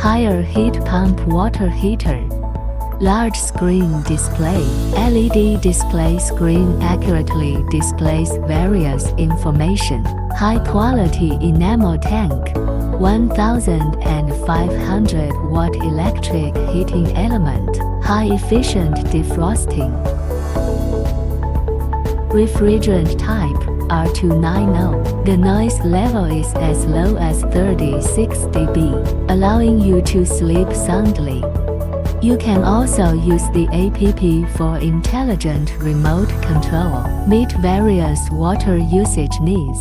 Higher heat pump water heater. Large screen display. LED display screen accurately displays various information. High quality enamel tank. 1500 watt electric heating element. High efficient defrosting. Refrigerant type R290. The noise level is as low as 36 dB, allowing you to sleep soundly. You can also use the app for intelligent remote control. Meet various water usage needs.